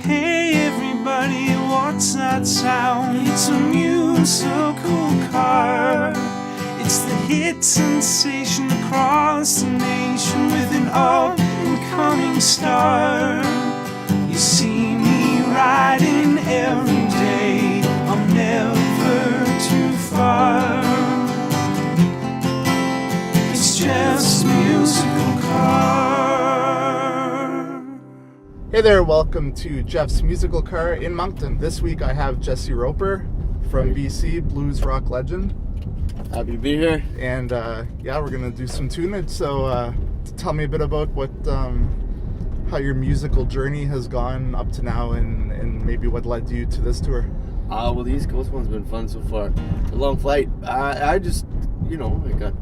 Hey everybody, what's that sound? It's a musical car. It's the hit sensation across the nation with an up-and-coming star. You see me riding every day, I'm never too far. It's just a musical car. Hey there, welcome to Jeff's Musical Car in Moncton. This week I have Jesse Roper from BC, blues rock legend. Happy to be here. And yeah, we're gonna do some tunage. So tell me a bit about what, how your musical journey has gone up to now, and maybe what led you to this tour. Well, the East Coast one's been fun so far. A long flight. I just, I got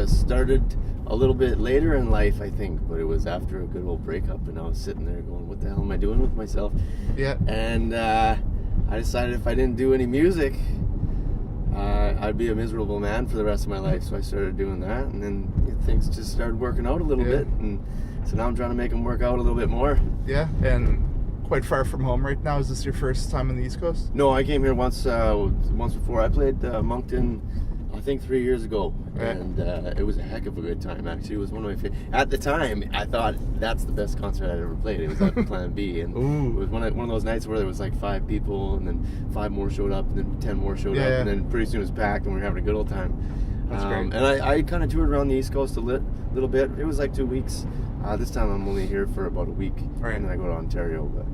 started a little bit later in life, I think, but it was after a good old breakup, and I was sitting there going, what the hell am I doing with myself? Yeah. And I decided if I didn't do any music, I'd be a miserable man for the rest of my life. So I started doing that, and then things just started working out a little bit, and so now I'm trying to make them work out a little bit more. Yeah, and quite far from home right now. Is this your first time on the East Coast? No, I came here once before. I played Moncton, I think 3 years ago, and it was a heck of a good time. Actually, it was one of my favorite. At the time, I thought that's the best concert I'd ever played. It was at Plan B, and it was one of those nights where there was like 5 people, and then 5 more showed up, and then 10 more showed up, and then pretty soon it was packed, and we were having a good old time. That's great. And I kind of toured around the East Coast a little bit. It was like 2 weeks. This time I'm only here for about a week, and then I go to Ontario. But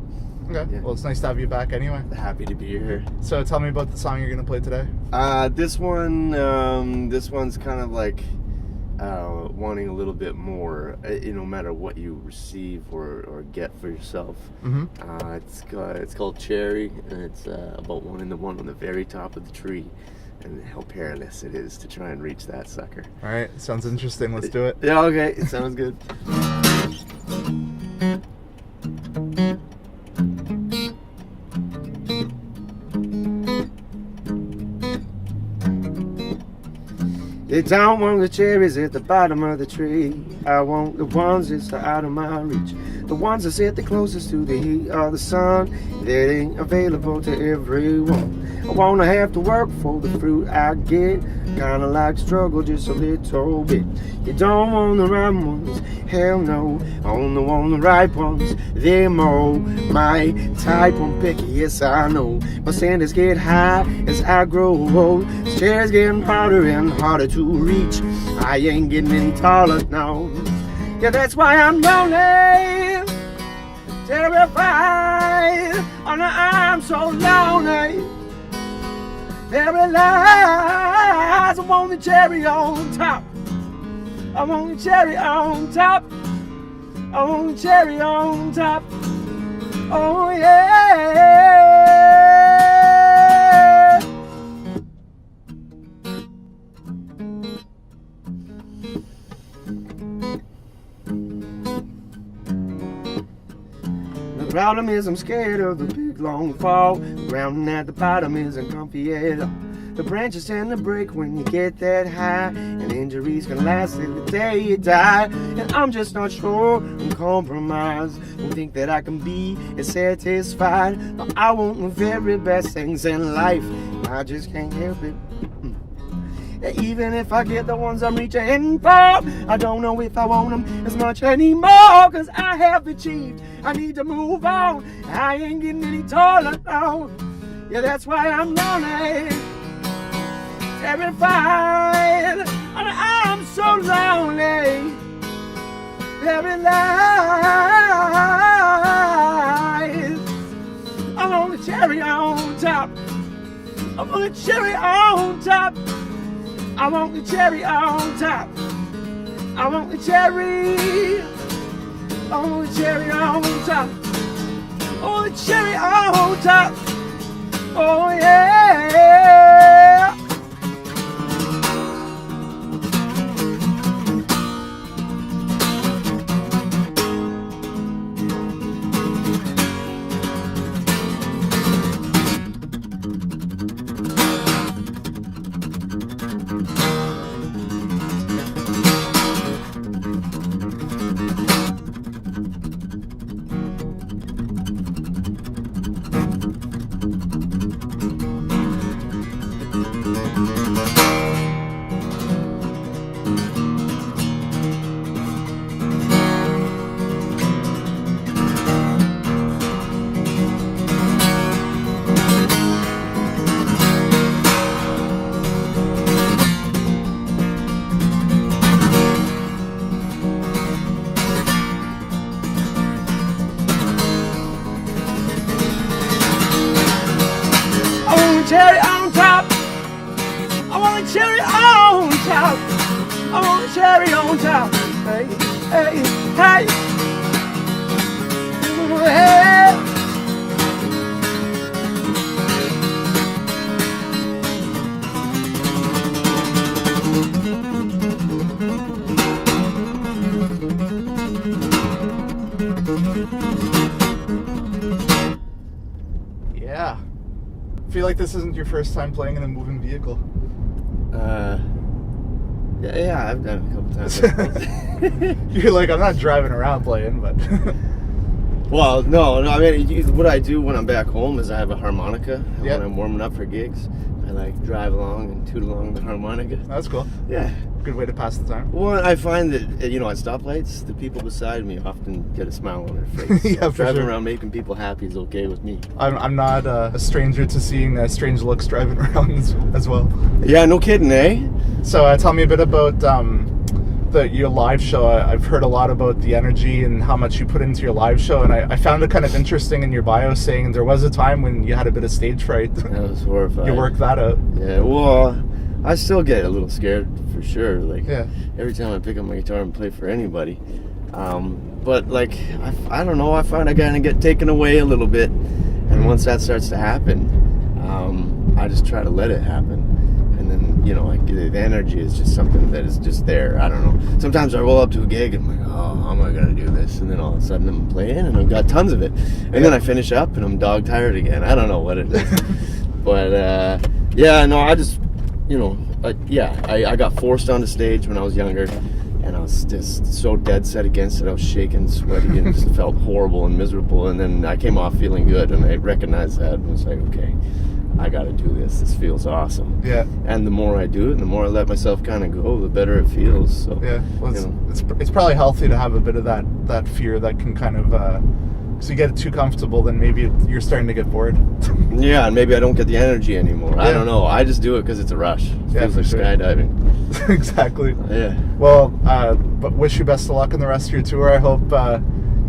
okay, well, it's nice to have you back anyway. Happy to be here. So tell me about the song you're gonna play today. This one's kind of like wanting a little bit more, no matter what you receive or get for yourself. It's called Cherry, and it's about wanting the one on the very top of the tree, and how perilous it is to try and reach that sucker. All right, sounds interesting. Let's do it. Yeah, okay, it sounds good. You don't want the cherries at the bottom of the tree. I want the ones that's out of my reach. The ones that sit the closest to the heat of the sun, that ain't available to everyone. I wanna have to work for the fruit I get, kinda like struggle just a little bit. You don't want the right ones, hell no. I only want the right ones, them all my type. I'm picky, yes I know. My standards get high as I grow old. This chair's getting harder and harder to reach. I ain't getting any taller now. Yeah, that's why I'm lonely, terrified, and I'm so lonely. Very lies, I want the cherry on top. I want the cherry on top. I want the cherry on top. Oh yeah. The problem is I'm scared of the big long fall. The ground at the bottom isn't comfy at all. The branches tend to break when you get that high, and injuries can last till the day you die. And I'm just not sure I'm compromised. Don't think that I can be as satisfied. No, I want the very best things in life. I just can't help it. Even if I get the ones I'm reaching for, I don't know if I want them as much anymore. Cause I have achieved, I need to move on. I ain't getting any taller now. Yeah, that's why I'm lonely, terrified, and I'm so lonely. Very lies, I'm on the cherry on top. I'm on the cherry on top. I want the cherry on top. I want the cherry. I want the cherry on top. I want the cherry on top. Oh yeah. cherry on top. I want a cherry on top. I want a cherry on top. Hey, hey, hey. Hey. Yeah. I feel like this isn't your first time playing in a moving vehicle. Yeah, I've done it a couple times. You're like, I'm not driving around playing, but Well, no, I mean, what I do when I'm back home is I have a harmonica. And Yeah. when I'm warming up for gigs, I like drive along and toot along the harmonica. that's cool. Yeah. Good way to pass the time. Well, I find that, at stoplights, the people beside me often get a smile on their face. Yeah, So for driving sure. around making people happy is okay with me. I'm not a stranger to seeing strange looks driving around as well. Yeah, no kidding, eh? So tell me a bit about your live show. I've heard a lot about the energy and how much you put into your live show, and I found it kind of interesting in your bio saying there was a time when you had a bit of stage fright. That was horrifying. You worked that out. Yeah, well, I still get a little scared for sure. Like, Yeah. every time I pick up my guitar and play for anybody. But, like, I don't know, I find I kind of get taken away a little bit. And once that starts to happen, I just try to let it happen. And then, like, the energy is just something that is just there. I don't know. Sometimes I roll up to a gig and I'm like, oh, how am I going to do this? And then all of a sudden I'm playing and I've got tons of it. And then I finish up and I'm dog tired again. I don't know what it is. But, yeah, no, I just, I got forced onto stage when I was younger. And I was just so dead set against it. I was shaking, sweaty, and just felt horrible and miserable. And then I came off feeling good, and I recognized that and was like, okay, I got to do this. This feels awesome. Yeah. And the more I do it, and the more I let myself kind of go, the better it feels. So Yeah. Well, it's probably healthy to have a bit of that fear that can kind of because you get too comfortable, then maybe you're starting to get bored. yeah, and maybe I don't get the energy anymore. I Yeah. don't know. I just do it because it's a rush. It Yeah, feels for like sure. skydiving. Exactly. Yeah. Well, but wish you best of luck in the rest of your tour. I hope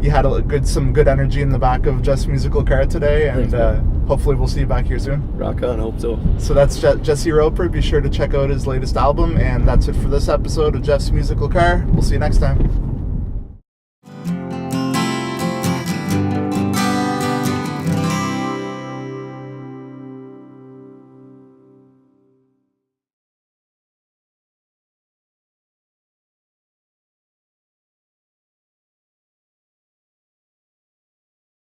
you had some good energy in the back of Jeff's musical car today, and Thanks, man. hopefully we'll see you back here soon. Rock on. Hope so. So that's Jesse Roper. Be sure to check out his latest album, and that's it for this episode of Jeff's Musical Car. We'll see you next time.